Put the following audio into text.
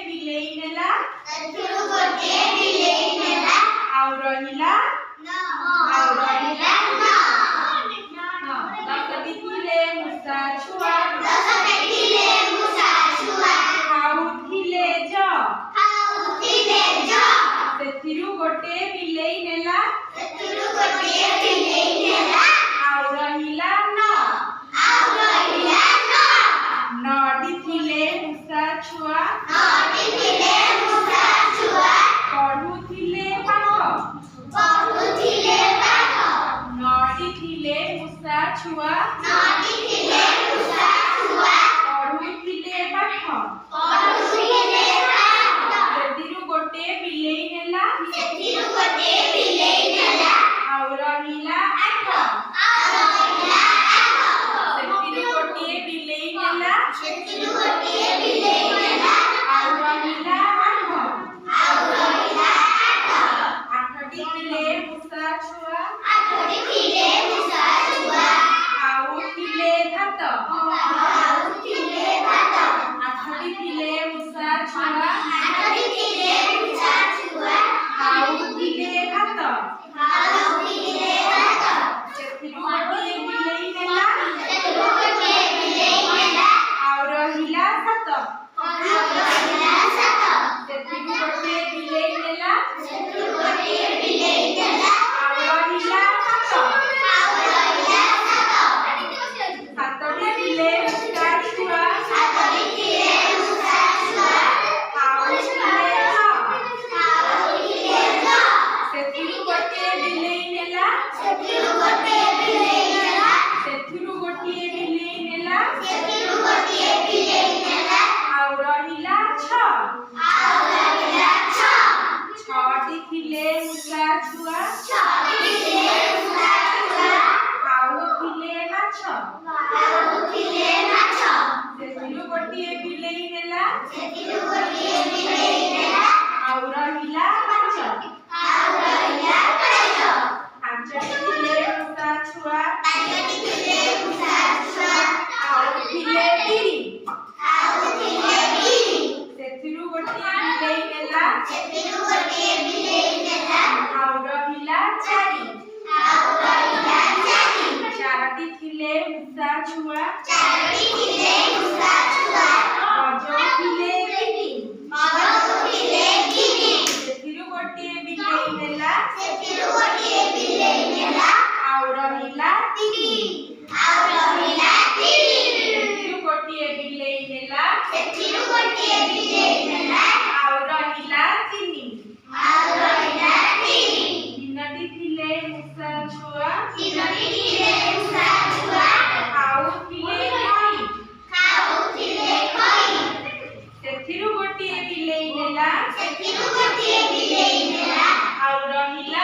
ବିଲେଇ ନେଲା ଆଉ ରହିଲା ଆଉ ରହିଲା ଦଶଟି ଥିଲେ ମୂଷା ଛୁଆ ଖାଉଥିଲେ ଜ ସେଥିରୁ ଗୋଟେ ବିଲେଇ ନେଲା ଆଉ ରହିଲା ନଅଟି ଥିଲେ ମୂଷା ଛୁଆ ପଢୁଥିଲେ ପାଠ ନଅଟି ଥିଲେ ମୂଷା ଛୁଆ ପଢୁଥିଲେ ପାଠ ସେଥିରୁ ଗୋଟେ ବିଲେଇ ନେଲା ଆଉ ରହିଲା ଆଠ ସେଥିରୁ ଗୋଟିଏ ବିଲେଇ ନେଲା ଆଉ ରହିଲା ଆଠଟି ଥିଲେ ମୂଷା ଛୁଆ ଖାଉଥିଲେ ଭାତ ଆଠଟି ଥିଲେ ମୂଷା ଛୁଆ ଖାଉଥିଲେ ଭାତ ସେଥିରୁ ଗୋଟିଏ ବିଲେଇ ନେଲା ଆଉ ରହିଲା ସାତ ସେଥିରୁ ଗୋଟିଏ ବିଲେଇ ନେଲା ଆଉ ରହିଲା ସାତଟି ଥିଲେ ମୂଷା ଛୁଆ ଖାଉଥିଲେ ସେଥିରୁ ଗୋଟିଏ ବିଲେଇ ନେଲା ଆଉ ରହିଲା ଛଅଟି ଥିଲେ ମୂଷା ଛୁଆ ଖାଉଥିଲେ ମାଛ ସେଥିରୁ ଗୋଟିଏ ବିଲେଇ ନେଲା ଆଉ ରହିଲା ପାଞ୍ଚଟି ଥିଲେ ମୂଷା ଛୁଆ ଖାଉଥିଲେ ବିରି ସେଥିରୁ ଗୋଟିଏ ବିଲେଇ ନେଲା ଆଉ ରହିଲା ଚାରୋଟି ଥିଲେ ମୂଷା ଛୁଆ ବଜଉଥିଲେ ଗିନି ସେଥିରୁ ଗୋଟିଏ ବିଲେଇ ନେଲା ଆଉ ରହିଲା ସେଥିରୁ ଗୋଟିଏ ବିଲେଇ ନେଲା ଆଉ ରହିଲା ତିନୋଟି ଥିଲେ ମୂଷା ଛୁଆ ଖାଉଥିଲେ ସେଥିରୁ ଗୋଟିଏ ବିଲେଇ ନେଲା ଆଉ ରହିଲା